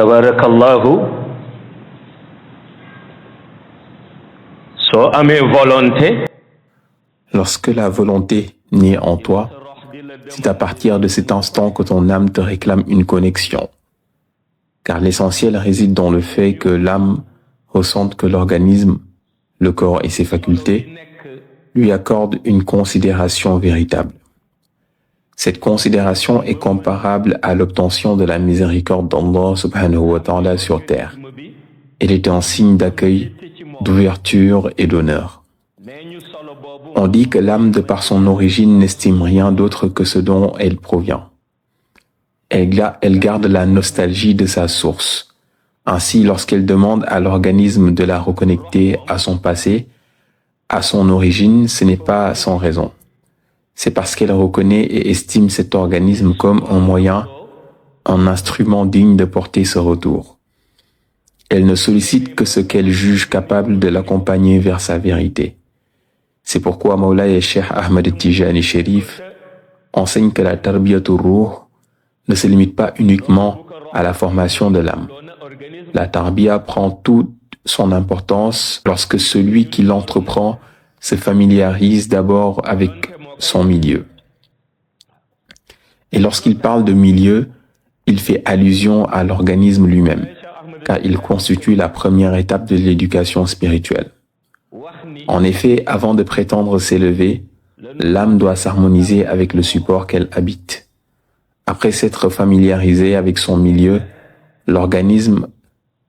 tabarakallahu soo amee volonté. Lorsque la volonté naît en toi, c'est à partir de cet instant que ton âme te réclame une connexion. Car l'essentiel réside dans le fait que l'âme ressente que l'organisme, le corps et ses facultés lui accordent une considération véritable. Cette considération est comparable à l'obtention de la miséricorde d'Allah subhanahu wa ta'ala sur terre. Elle est un signe d'accueil, d'ouverture et d'honneur. On dit que l'âme, de par son origine, n'estime rien d'autre que ce dont elle provient. Elle garde la nostalgie de sa source. Ainsi, lorsqu'elle demande à l'organisme de la reconnecter à son passé, à son origine, ce n'est pas sans raison. C'est parce qu'elle reconnaît et estime cet organisme comme un moyen, un instrument digne de porter ce retour. Elle ne sollicite que ce qu'elle juge capable de l'accompagner vers sa vérité. C'est pourquoi Mawlaya Cheikh Ahmed Tijani Sherif enseigne que la tarbiyatul ruh ne se limite pas uniquement à la formation de l'âme. La tarbiya prend toute son importance lorsque celui qui l'entreprend se familiarise d'abord avec son milieu. Et lorsqu'il parle de milieu, il fait allusion à l'organisme lui-même, car il constitue la première étape de l'éducation spirituelle. En effet, avant de prétendre s'élever, l'âme doit s'harmoniser avec le support qu'elle habite. Après s'être familiarisée avec son milieu, l'organisme,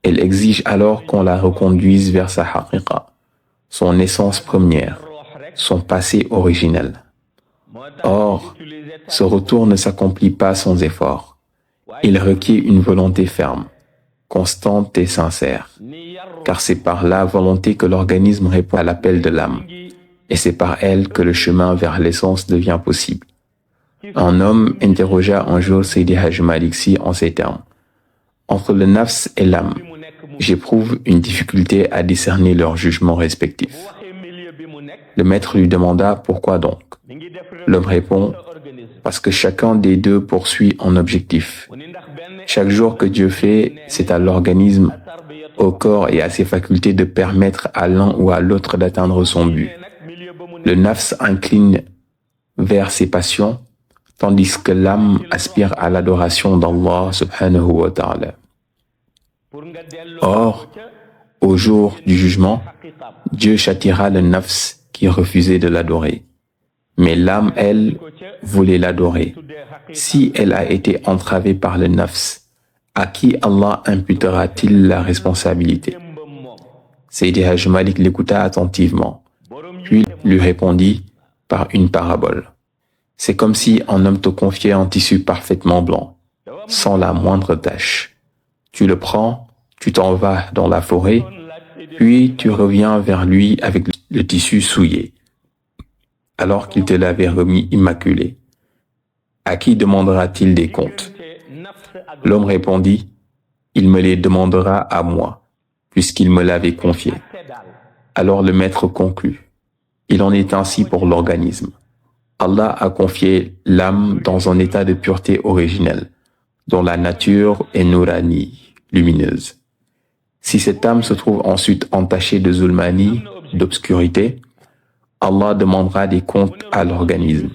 elle exige alors qu'on la reconduise vers sa haqiqa, son essence première, son passé originel. Or, ce retour ne s'accomplit pas sans effort. Il requiert une volonté ferme, constante et sincère, car c'est par la volonté que l'organisme répond à l'appel de l'âme, et c'est par elle que le chemin vers l'essence devient possible. Un homme interrogea un jour Seydi Hajj Malik Sy en ces termes. Entre le nafs et l'âme, j'éprouve une difficulté à discerner leurs jugements respectifs. Le maître lui demanda pourquoi donc. L'homme répond, parce que chacun des deux poursuit un objectif. Chaque jour que Dieu fait, c'est à l'organisme, au corps et à ses facultés de permettre à l'un ou à l'autre d'atteindre son but. Le nafs incline vers ses passions, tandis que l'âme aspire à l'adoration d'Allah subhanahu wa ta'ala. Or, au jour du jugement, Dieu châtiera le nafs qui refusait de l'adorer. Mais l'âme, elle, voulait l'adorer. Si elle a été entravée par le nafs, à qui Allah imputera-t-il la responsabilité? Seydi Hajj Malik l'écouta attentivement, puis lui répondit par une parabole. C'est comme si un homme te confiait un tissu parfaitement blanc, sans la moindre tache. Tu le prends, tu t'en vas dans la forêt, puis tu reviens vers lui avec le tissu souillé, alors qu'il te l'avait remis immaculé. À qui demandera-t-il des comptes? L'homme répondit, il me les demandera à moi, puisqu'il me l'avait confié. Alors le maître conclut, il en est ainsi pour l'organisme. Allah a confié l'âme dans un état de pureté originelle, dont la nature est nourani, lumineuse. Si cette âme se trouve ensuite entachée de zulmani, d'obscurité, Allah demandera des comptes à l'organisme.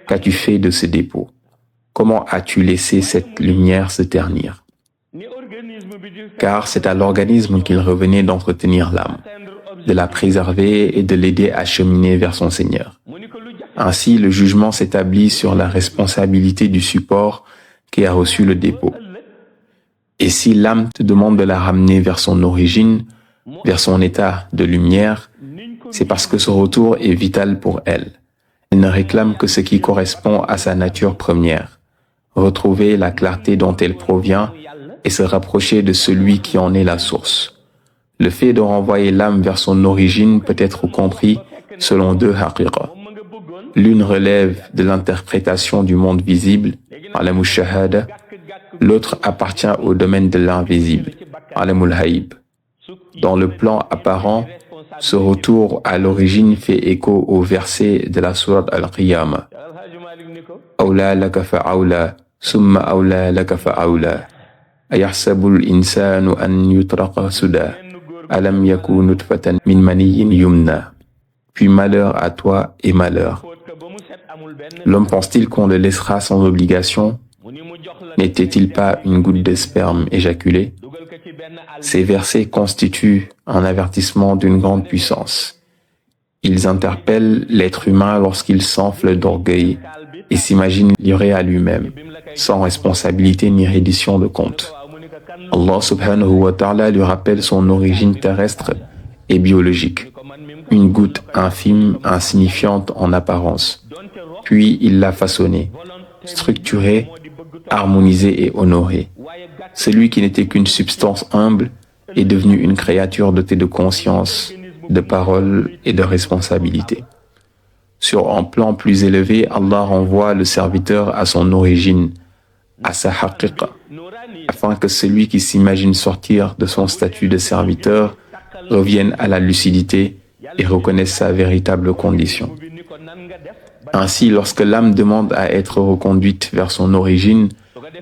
Qu'as-tu fait de ce dépôt? Comment as-tu laissé cette lumière se ternir? Car c'est à l'organisme qu'il revenait d'entretenir l'âme, de la préserver et de l'aider à cheminer vers son Seigneur. Ainsi, le jugement s'établit sur la responsabilité du support qui a reçu le dépôt. Et si l'âme te demande de la ramener vers son origine, vers son état de lumière, c'est parce que ce retour est vital pour elle. Elle ne réclame que ce qui correspond à sa nature première, retrouver la clarté dont elle provient et se rapprocher de celui qui en est la source. Le fait de renvoyer l'âme vers son origine peut être compris selon deux haqiqa. L'une relève de l'interprétation du monde visible, alamul shahada, l'autre appartient au domaine de l'invisible, alamul haïb. Dans le plan apparent, ce retour à l'origine fait écho au verset de la sourate Al-Qiyamah. Awla laka fa'awla, summa awla laka fa'awla. Ayahsabul insanu an yutraqa suda. Alam yaku nutfatan min maniyyin yumna. Puis malheur à toi et malheur. L'homme pense-t-il qu'on le laissera sans obligation? N'était-il pas une goutte de sperme éjaculée? Ces versets constituent un avertissement d'une grande puissance. Ils interpellent l'être humain lorsqu'il s'enfle d'orgueil et s'imagine livré à lui-même, sans responsabilité ni reddition de compte. Allah subhanahu wa ta'ala lui rappelle son origine terrestre et biologique, une goutte infime, insignifiante en apparence. Puis il l'a façonnée, structurée, harmonisée et honorée. Celui qui n'était qu'une substance humble est devenu une créature dotée de conscience, de parole et de responsabilité. Sur un plan plus élevé, Allah renvoie le serviteur à son origine, à sa haqiqa, afin que celui qui s'imagine sortir de son statut de serviteur revienne à la lucidité et reconnaisse sa véritable condition. Ainsi, lorsque l'âme demande à être reconduite vers son origine,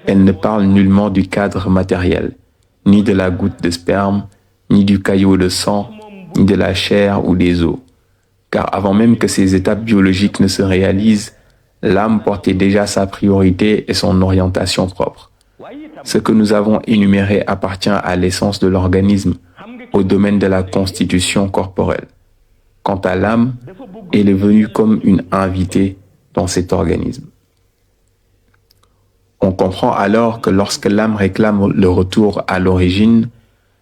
elle ne parle nullement du cadre matériel, ni de la goutte de sperme, ni du caillot de sang, ni de la chair ou des os. Car avant même que ces étapes biologiques ne se réalisent, l'âme portait déjà sa priorité et son orientation propre. Ce que nous avons énuméré appartient à l'essence de l'organisme, au domaine de la constitution corporelle. Quant à l'âme, elle est venue comme une invitée dans cet organisme. On comprend alors que lorsque l'âme réclame le retour à l'origine,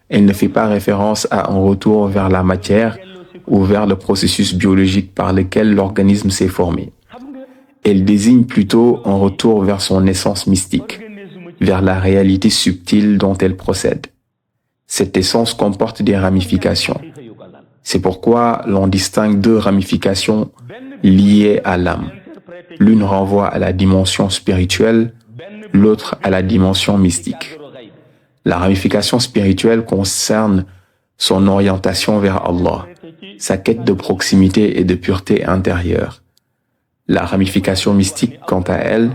elle ne fait pas référence à un retour vers la matière ou vers le processus biologique par lequel l'organisme s'est formé. Elle désigne plutôt un retour vers son essence mystique, vers la réalité subtile dont elle procède. Cette essence comporte des ramifications. C'est pourquoi l'on distingue deux ramifications liées à l'âme. L'une renvoie à la dimension spirituelle, l'autre à la dimension mystique. La ramification spirituelle concerne son orientation vers Allah, sa quête de proximité et de pureté intérieure. La ramification mystique, quant à elle,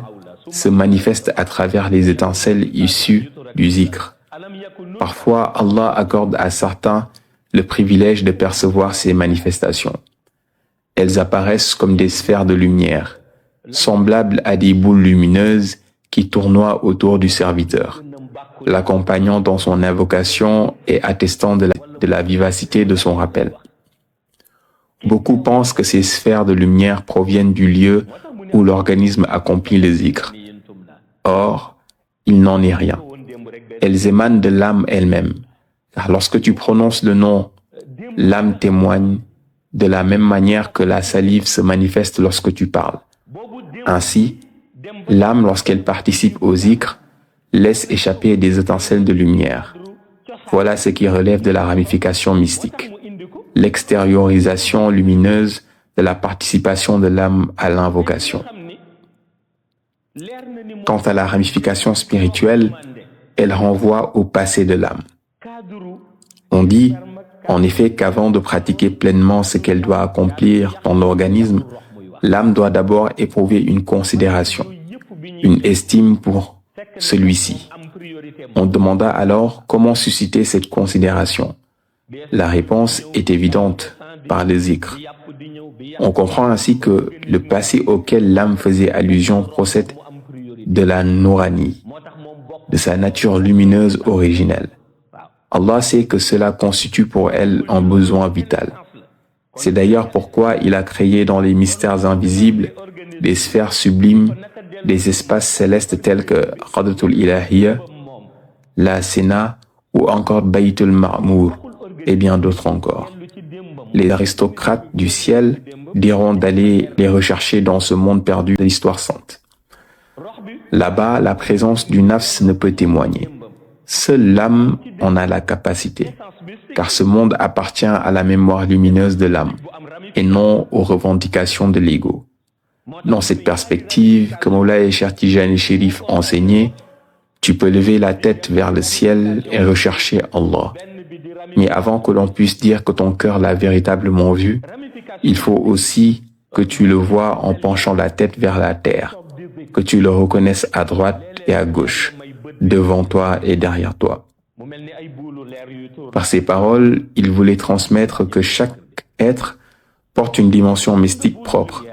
se manifeste à travers les étincelles issues du zikr. Parfois, Allah accorde à certains le privilège de percevoir ces manifestations. Elles apparaissent comme des sphères de lumière, semblables à des boules lumineuses qui tournoient autour du serviteur, l'accompagnant dans son invocation et attestant de la vivacité de son rappel. Beaucoup pensent que ces sphères de lumière proviennent du lieu où l'organisme accomplit le zikr. Or, il n'en est rien. Elles émanent de l'âme elle-même, car lorsque tu prononces le nom, l'âme témoigne de la même manière que la salive se manifeste lorsque tu parles. Ainsi, l'âme, lorsqu'elle participe au zikr, laisse échapper des étincelles de lumière. Voilà ce qui relève de la ramification mystique, l'extériorisation lumineuse de la participation de l'âme à l'invocation. Quant à la ramification spirituelle, elle renvoie au passé de l'âme. On dit, en effet, qu'avant de pratiquer pleinement ce qu'elle doit accomplir dans l'organisme, l'âme doit d'abord éprouver une considération, une estime pour celui-ci. On demanda alors comment susciter cette considération. La réponse est évidente, par le zikr. On comprend ainsi que le passé auquel l'âme faisait allusion procède de la nourani, de sa nature lumineuse originelle. Allah sait que cela constitue pour elle un besoin vital. C'est d'ailleurs pourquoi il a créé dans les mystères invisibles des sphères sublimes, des espaces célestes tels que Qadatul Ilahiyya, la Séna ou encore Baytul Ma'mour et bien d'autres encore. Les aristocrates du ciel diront d'aller les rechercher dans ce monde perdu de l'histoire sainte. Là-bas, la présence du nafs ne peut témoigner. Seule l'âme en a la capacité, car ce monde appartient à la mémoire lumineuse de l'âme et non aux revendications de l'ego. Dans cette perspective, comme Moulay Cheikh Tijani Chérif enseignait, tu peux lever la tête vers le ciel et rechercher Allah. Mais avant que l'on puisse dire que ton cœur l'a véritablement vu, il faut aussi que tu le vois en penchant la tête vers la terre, que tu le reconnaisses à droite et à gauche, devant toi et derrière toi. Par ces paroles, il voulait transmettre que chaque être porte une dimension mystique propre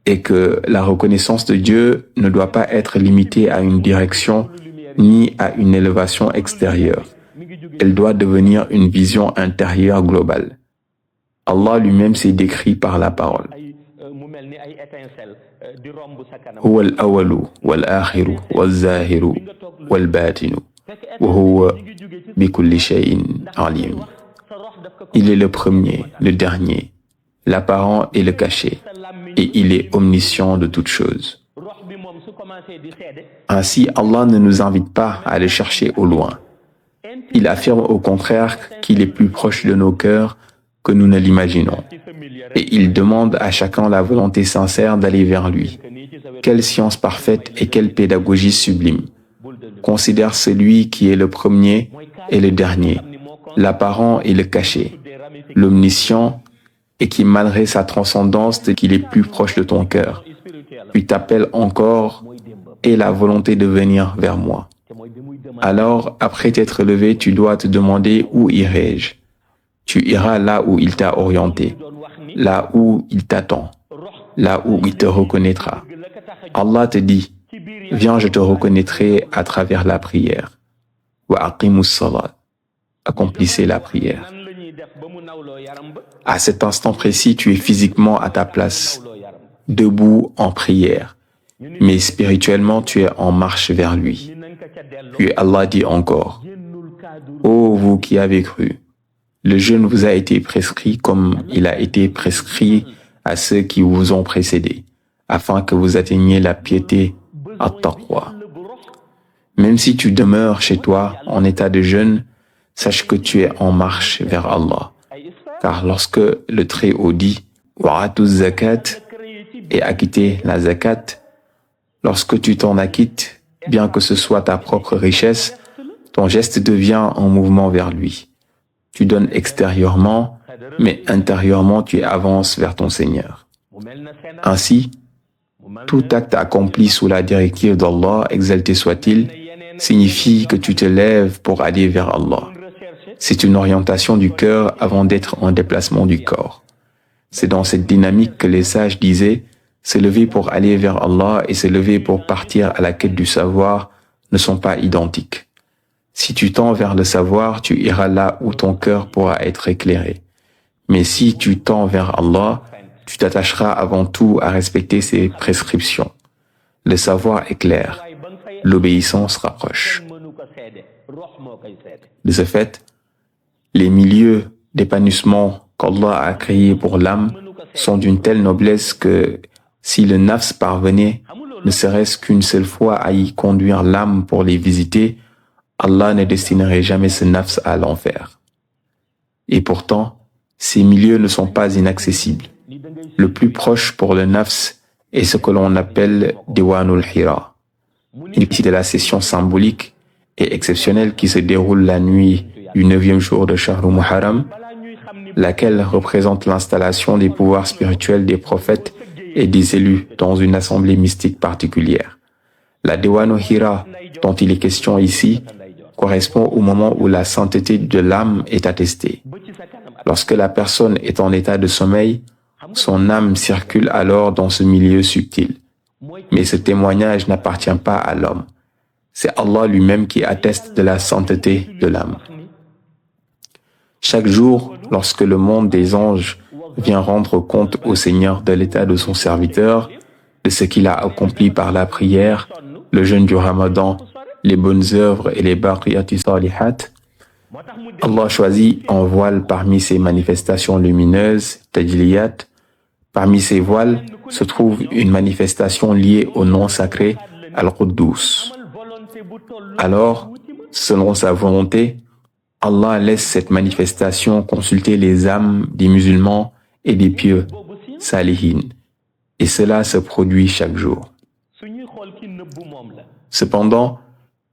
et que la reconnaissance de Dieu ne doit pas être limitée à une direction ni à une élévation extérieure. Elle doit devenir une vision intérieure globale. Allah lui-même s'est décrit par la parole. هو الأول والآخر والظاهر والباطن وهو بكل شيء عليم. Il est le premier, le dernier, l'apparent et le caché, et il est omniscient de toutes choses. Ainsi, Allah ne nous invite pas à aller chercher au loin. Il affirme au contraire qu'il est plus proche de nos cœurs que nous ne l'imaginons. Et il demande à chacun la volonté sincère d'aller vers lui. Quelle science parfaite et quelle pédagogie sublime. Considère celui qui est le premier et le dernier, l'apparent et le caché, l'omniscient et qui, malgré sa transcendance, qu'il est plus proche de ton cœur. Puis t'appelle encore et la volonté de venir vers moi. Alors, après t'être levé, tu dois te demander où irai-je. Tu iras là où il t'a orienté, là où il t'attend, là où il te reconnaîtra. Allah te dit, viens, je te reconnaîtrai à travers la prière. Wa aqimus salat. Accomplissez la prière. À cet instant précis, tu es physiquement à ta place, debout en prière, mais spirituellement, tu es en marche vers lui. Puis Allah dit encore, ô vous qui avez cru, le jeûne vous a été prescrit comme il a été prescrit à ceux qui vous ont précédés, afin que vous atteigniez la piété at-taqwa. Même si tu demeures chez toi en état de jeûne, sache que tu es en marche vers Allah. Car lorsque le Très-Haut dit « Wa'atu zakat » et acquitter la zakat, lorsque tu t'en acquittes, bien que ce soit ta propre richesse, ton geste devient un mouvement vers lui. Tu donnes extérieurement, mais intérieurement tu avances vers ton Seigneur. Ainsi, tout acte accompli sous la directive d'Allah, exalté soit-il, signifie que tu te lèves pour aller vers Allah. C'est une orientation du cœur avant d'être un déplacement du corps. C'est dans cette dynamique que les sages disaient « se lever pour aller vers Allah et se lever pour partir à la quête du savoir ne sont pas identiques. Si tu tends vers le savoir, tu iras là où ton cœur pourra être éclairé. Mais si tu tends vers Allah, tu t'attacheras avant tout à respecter ses prescriptions. Le savoir éclaire, l'obéissance rapproche. » De ce fait, les milieux d'épanouissement qu'Allah a créés pour l'âme sont d'une telle noblesse que si le nafs parvenait, ne serait-ce qu'une seule fois à y conduire l'âme pour les visiter, Allah ne destinerait jamais ce nafs à l'enfer. Et pourtant, ces milieux ne sont pas inaccessibles. Le plus proche pour le nafs est ce que l'on appelle Diwanul Hira, une partie de la session symbolique et exceptionnelle qui se déroule la nuit du 9e jour de Shahr Muharram, laquelle représente l'installation des pouvoirs spirituels des prophètes et des élus dans une assemblée mystique particulière. La Diwanul Hira, dont il est question ici, correspond au moment où la sainteté de l'âme est attestée. Lorsque la personne est en état de sommeil, son âme circule alors dans ce milieu subtil. Mais ce témoignage n'appartient pas à l'homme. C'est Allah lui-même qui atteste de la sainteté de l'âme. Chaque jour, lorsque le monde des anges vient rendre compte au Seigneur de l'état de son serviteur, de ce qu'il a accompli par la prière, le jeûne du Ramadan, les bonnes œuvres et les baqiyati salihat, Allah choisit un voile parmi ces manifestations lumineuses, tajliyat. Parmi ces voiles se trouve une manifestation liée au nom sacré Al-Quddus. Alors, selon sa volonté, Allah laisse cette manifestation consulter les âmes des musulmans et des pieux, salihin, et cela se produit chaque jour. Cependant,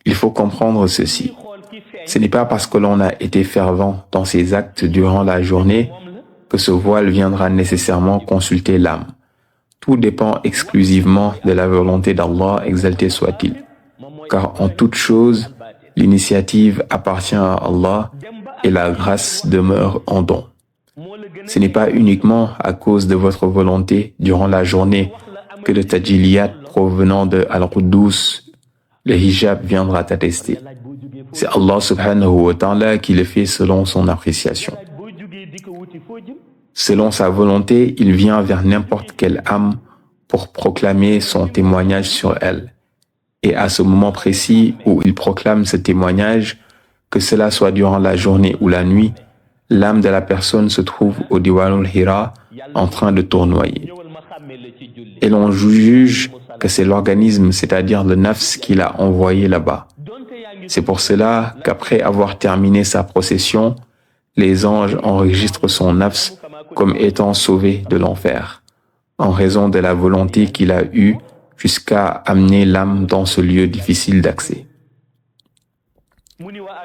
il faut comprendre ceci. Ce n'est pas parce que l'on a été fervent dans ses actes durant la journée que ce voile viendra nécessairement consulter l'âme. Tout dépend exclusivement de la volonté d'Allah, exalté soit-il. car en toute chose, l'initiative appartient à Allah et la grâce demeure en don. Ce n'est pas uniquement à cause de votre volonté durant la journée que le tajilliyat provenant de Al-Quddus, le hijab, viendra t'attester. C'est Allah subhanahu wa ta'ala qui le fait selon son appréciation. Selon sa volonté, il vient vers n'importe quelle âme pour proclamer son témoignage sur elle. Et à ce moment précis où il proclame ce témoignage, que cela soit durant la journée ou la nuit, l'âme de la personne se trouve au Diwanul Hira en train de tournoyer. Et l'on juge que c'est l'organisme, c'est-à-dire le nafs, qui l'a envoyé là-bas. C'est pour cela qu'après avoir terminé sa procession, les anges enregistrent son nafs comme étant sauvé de l'enfer, en raison de la volonté qu'il a eue jusqu'à amener l'âme dans ce lieu difficile d'accès.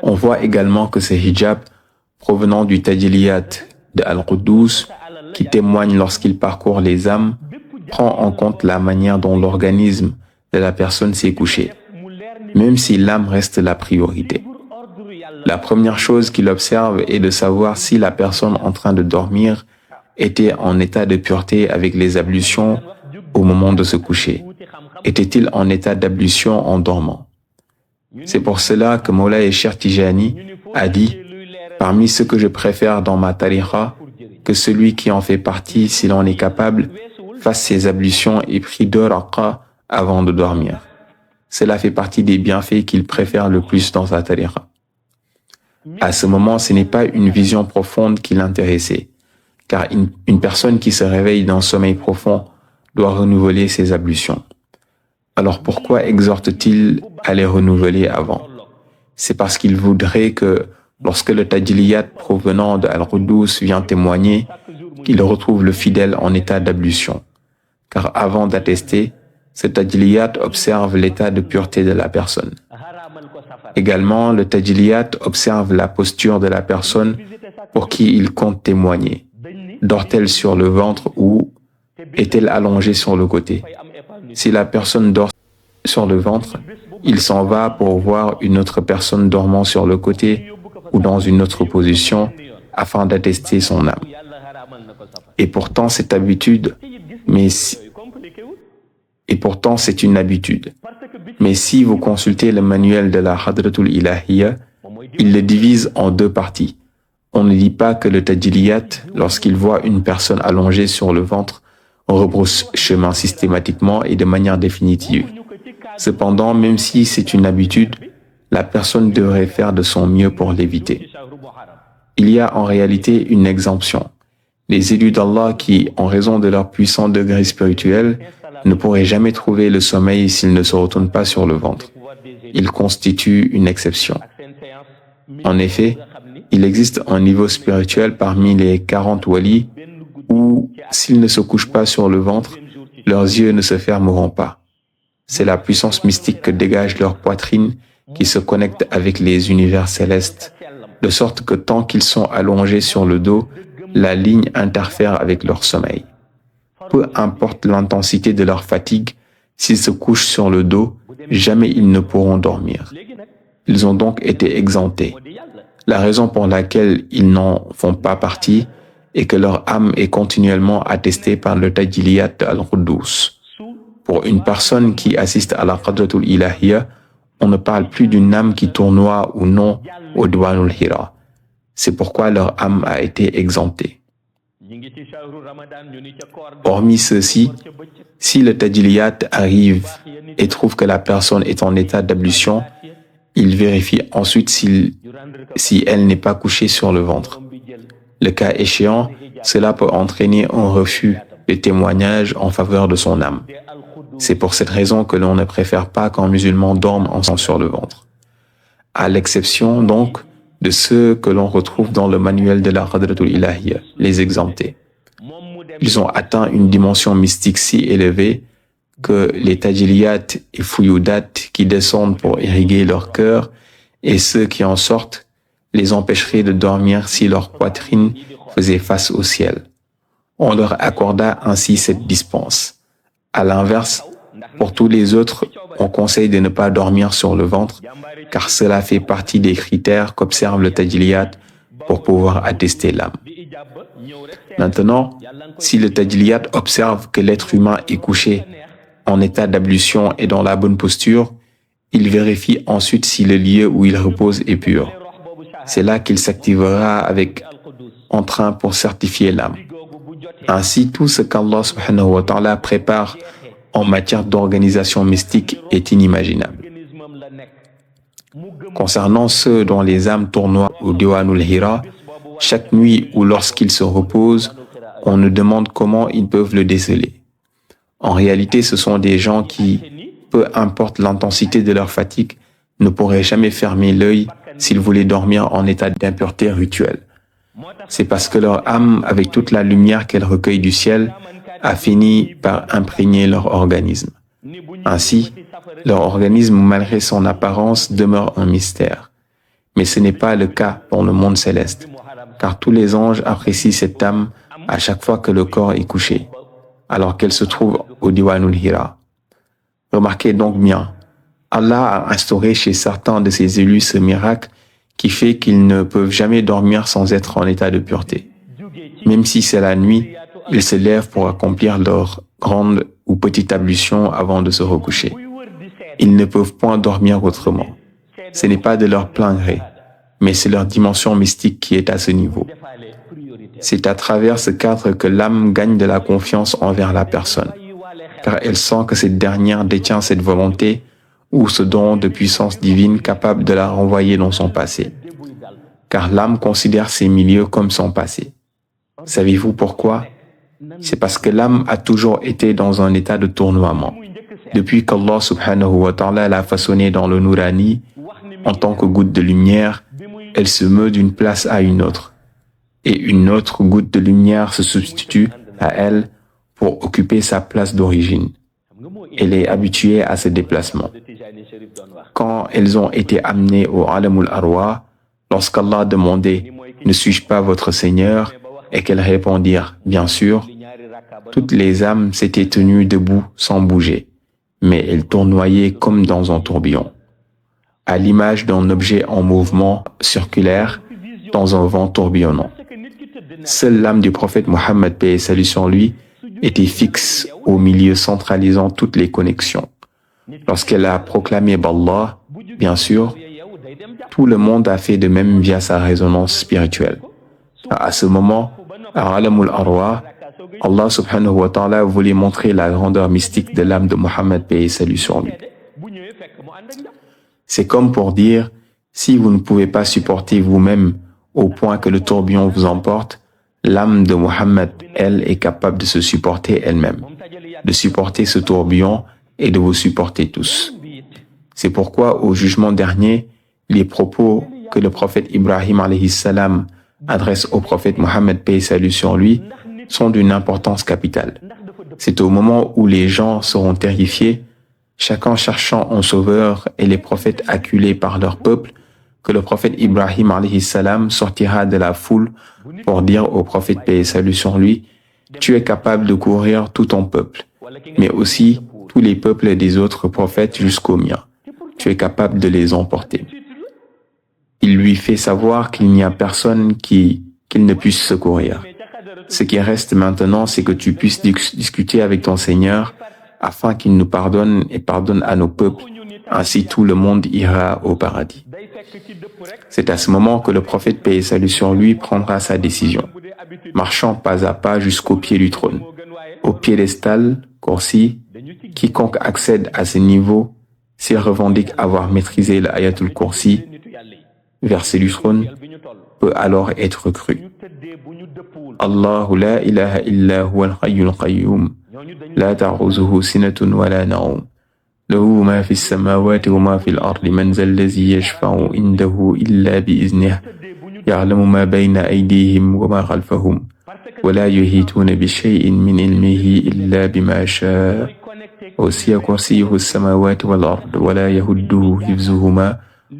On voit également que ce hijab provenant du tajilliyat de Al-Quddus, qui témoigne lorsqu'il parcourt les âmes, prend en compte la manière dont l'organisme de la personne s'est couché, même si l'âme reste la priorité. La première chose qu'il observe est de savoir si la personne en train de dormir était en état de pureté avec les ablutions au moment de se coucher. Était-il en état d'ablution en dormant? C'est pour cela que Moulay Cheikh Tijani a dit « Parmi ce que je préfère dans ma tariqa, que celui qui en fait partie, s'il en est capable, fasse ses ablutions et prie 2 raqas avant de dormir. Cela fait partie des bienfaits qu'il préfère le plus dans sa tariqa. » À ce moment, ce n'est pas une vision profonde qui l'intéressait, car une personne qui se réveille d'un sommeil profond doit renouveler ses ablutions. Alors pourquoi exhorte-t-il à les renouveler avant? C'est parce qu'il voudrait que, lorsque le tajilliyat provenant de Al-Quddus vient témoigner, qu'il retrouve le fidèle en état d'ablution. Car avant d'attester, ce tajilliyat observe l'état de pureté de la personne. Également, le tajilliyat observe la posture de la personne pour qui il compte témoigner. Dort-elle sur le ventre ou est-elle allongée sur le côté? Si la personne dort sur le ventre, il s'en va pour voir une autre personne dormant sur le côté ou dans une autre position afin d'attester son âme. Et pourtant, c'est une habitude. Mais si vous consultez le manuel de la Hadratul Ilahiyya, il le divise en 2 parties. On ne dit pas que le tajilliyat, lorsqu'il voit une personne allongée sur le ventre, rebrousse chemin systématiquement et de manière définitive. Cependant, même si c'est une habitude, la personne devrait faire de son mieux pour l'éviter. Il y a en réalité une exemption. Les élus d'Allah qui, en raison de leur puissant degré spirituel, ne pourraient jamais trouver le sommeil s'ils ne se retournent pas sur le ventre. Ils constituent une exception. En effet, il existe un niveau spirituel parmi les 40 walis où, s'ils ne se couchent pas sur le ventre, leurs yeux ne se fermeront pas. C'est la puissance mystique que dégage leur poitrine qui se connecte avec les univers célestes, de sorte que tant qu'ils sont allongés sur le dos, la ligne interfère avec leur sommeil. Peu importe l'intensité de leur fatigue, s'ils se couchent sur le dos, jamais ils ne pourront dormir. Ils ont donc été exemptés. La raison pour laquelle ils n'en font pas partie est que leur âme est continuellement attestée par le tajilliyat al-Quddus. Pour une personne qui assiste à la Hadratul Ilahiyya, on ne parle plus d'une âme qui tournoie ou non au Diwanul Hira. C'est pourquoi leur âme a été exemptée. Hormis ceci, si le tajilliyat arrive et trouve que la personne est en état d'ablution, il vérifie ensuite si elle n'est pas couchée sur le ventre. Le cas échéant, cela peut entraîner un refus de témoignage en faveur de son âme. C'est pour cette raison que l'on ne préfère pas qu'un musulman dorme ensemble sur le ventre. À l'exception donc de ceux que l'on retrouve dans le manuel de la Hadratul Ilahiyya, les exemptés. Ils ont atteint une dimension mystique si élevée que les tajilliyat et fuyudat qui descendent pour irriguer leur cœur et ceux qui en sortent les empêcheraient de dormir si leur poitrine faisait face au ciel. On leur accorda ainsi cette dispense. À l'inverse, Pour tous les autres, on conseille de ne pas dormir sur le ventre, car cela fait partie des critères qu'observe le tajliyat pour pouvoir attester l'âme. Maintenant, si le tajliyat observe que l'être humain est couché en état d'ablution et dans la bonne posture, il vérifie ensuite si le lieu où il repose est pur. C'est là qu'il s'activera avec entrain pour certifier l'âme. Ainsi, tout ce qu'Allah subhanahu wa ta'ala prépare en matière d'organisation mystique est inimaginable. Concernant ceux dont les âmes tournoient au Diwanul Hira, chaque nuit ou lorsqu'ils se reposent, on nous demande comment ils peuvent le déceler. En réalité, ce sont des gens qui, peu importe l'intensité de leur fatigue, ne pourraient jamais fermer l'œil s'ils voulaient dormir en état d'impureté rituelle. C'est parce que leur âme, avec toute la lumière qu'elle recueille du ciel, a fini par imprégner leur organisme. Ainsi, leur organisme, malgré son apparence, demeure un mystère. Mais ce n'est pas le cas pour le monde céleste, car tous les anges apprécient cette âme à chaque fois que le corps est couché, alors qu'elle se trouve au Diwanul Hira. Remarquez donc bien, Allah a instauré chez certains de ses élus ce miracle qui fait qu'ils ne peuvent jamais dormir sans être en état de pureté. Même si c'est la nuit, ils se lèvent pour accomplir leur grande ou petite ablution avant de se recoucher. Ils ne peuvent point dormir autrement. Ce n'est pas de leur plein gré, mais c'est leur dimension mystique qui est à ce niveau. C'est à travers ce cadre que l'âme gagne de la confiance envers la personne, car elle sent que cette dernière détient cette volonté ou ce don de puissance divine capable de la renvoyer dans son passé, car l'âme considère ses milieux comme son passé. Savez-vous pourquoi? C'est parce que l'âme a toujours été dans un état de tournoiement. Depuis qu'Allah subhanahu wa ta'ala l'a façonnée dans le Nourani, en tant que goutte de lumière, elle se meut d'une place à une autre. Et une autre goutte de lumière se substitue à elle pour occuper sa place d'origine. Elle est habituée à ce déplacement. Quand elles ont été amenées au Alamul Arwa, lorsqu'Allah demandait « Ne suis-je pas votre Seigneur ?» et qu'elles répondirent « Bien sûr », toutes les âmes s'étaient tenues debout sans bouger, mais elles tournoyaient comme dans un tourbillon, à l'image d'un objet en mouvement circulaire dans un vent tourbillonnant. Seule l'âme du prophète Mohammed, paix et salut sur lui, était fixe au milieu centralisant toutes les connexions. Lorsqu'elle a proclamé Ballah, bien sûr, tout le monde a fait de même via sa résonance spirituelle. À ce moment, à Alamul Arwa, Allah subhanahu wa ta'ala voulait montrer la grandeur mystique de l'âme de Mohammed, paix et salut sur lui. C'est comme pour dire, si vous ne pouvez pas supporter vous-même au point que le tourbillon vous emporte, l'âme de Mohammed, elle, est capable de se supporter elle-même, de supporter ce tourbillon et de vous supporter tous. C'est pourquoi, au jugement dernier, les propos que le prophète Ibrahim alayhi salam adresse au prophète Mohammed, paix et salut sur lui, sont d'une importance capitale. C'est au moment où les gens seront terrifiés, chacun cherchant un sauveur et les prophètes acculés par leur peuple, que le prophète Ibrahim alayhi salam sortira de la foule pour dire au prophète, paix et salut sur lui, « Tu es capable de courir tout ton peuple, mais aussi tous les peuples des autres prophètes jusqu'au mien. Tu es capable de les emporter. » Il lui fait savoir qu'il n'y a personne qu'il ne puisse secourir. Ce qui reste maintenant, c'est que tu puisses discuter avec ton Seigneur afin qu'il nous pardonne et pardonne à nos peuples. Ainsi tout le monde ira au paradis. C'est à ce moment que le prophète, paix et salut sur lui, prendra sa décision, marchant pas à pas jusqu'au pied du trône. Au piédestal, Kursi, quiconque accède à ce niveau, s'il revendique avoir maîtrisé l'Ayatul Kursi, verset du trône, peut alors être cru. Allahu la ilaha illa huwa al-hayyul qayyum, la ta'khuzuhu sinatun wa la nawm. له ما في السماوات وما في الأرض من ذا الذي يشفع عنده إلا بإذنه يعلم ما بين أيديهم وما خلفهم ولا يحيطون بشيء من علمه إلا بما شاء وسع كرسيه السماوات والأرض ولا يهده حفظهما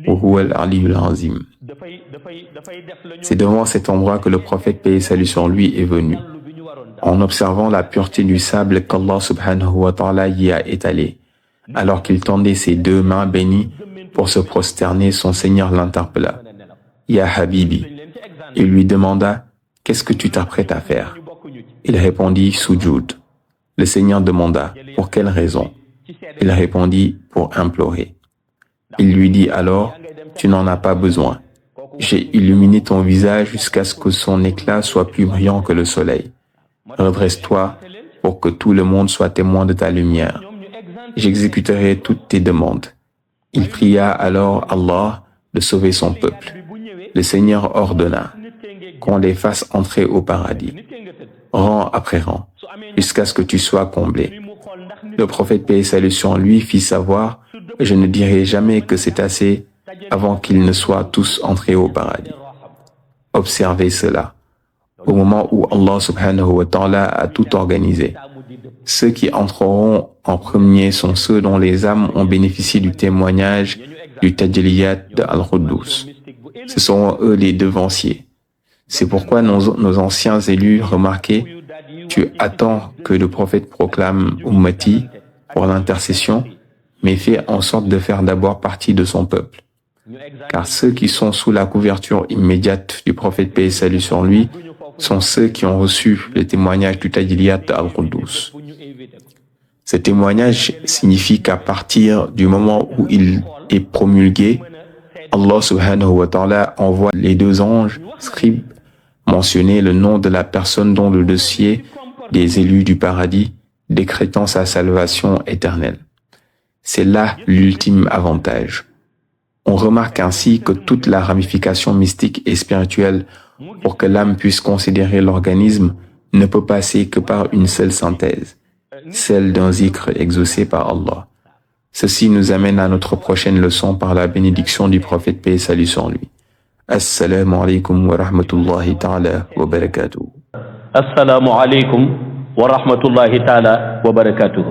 وهو العلي العظيم. C'est devant cet endroit que le prophète, paix et salut sur lui, est venu. en observant la pureté du sable qu'Allah subhanahu wa ta'ala y a étalé. Alors qu'il tendait ses deux mains bénies pour se prosterner, son Seigneur l'interpella. « Ya Habibi » il lui demanda « Qu'est-ce que tu t'apprêtes à faire ?» Il répondit « Sujud ». Le Seigneur demanda « Pour quelle raison ?» Il répondit « Pour implorer ». Il lui dit alors « Tu n'en as pas besoin. J'ai illuminé ton visage jusqu'à ce que son éclat soit plus brillant que le soleil. Redresse-toi pour que tout le monde soit témoin de ta lumière. J'exécuterai toutes tes demandes. » Il pria alors Allah de sauver son peuple. Le Seigneur ordonna qu'on les fasse entrer au paradis, rang après rang, jusqu'à ce que tu sois comblé. Le prophète paix et salut sur lui fit savoir « Je ne dirai jamais que c'est assez avant qu'ils ne soient tous entrés au paradis. » Observez cela. Au moment où Allah subhanahu wa ta'ala a tout organisé, ceux qui entreront en premier sont ceux dont les âmes ont bénéficié du témoignage du Tajalliyat de Al-Quddus. Ce sont eux les devanciers. C'est pourquoi nos anciens élus remarquaient « Tu attends que le prophète proclame Ummati pour l'intercession, mais fais en sorte de faire d'abord partie de son peuple. » Car ceux qui sont sous la couverture immédiate du prophète paix et salut sur lui sont ceux qui ont reçu le témoignage du Tajalliyat de Al-Quddus. Ce témoignage signifie qu'à partir du moment où il est promulgué, Allah subhanahu wa ta'ala envoie les deux anges scribes mentionner le nom de la personne dont le dossier des élus du paradis, décrétant sa salvation éternelle. C'est là l'ultime avantage. On remarque ainsi que toute la ramification mystique et spirituelle pour que l'âme puisse considérer l'organisme ne peut passer que par une seule synthèse, celle d'un zikr exaucé par Allah. Ceci nous amène à notre prochaine leçon par la bénédiction du prophète paix et salut sur lui. Assalamu alaikum wa rahmatullahi ta'ala wa barakatuh. Assalamu alaikum wa rahmatullahi ta'ala wa barakatuh.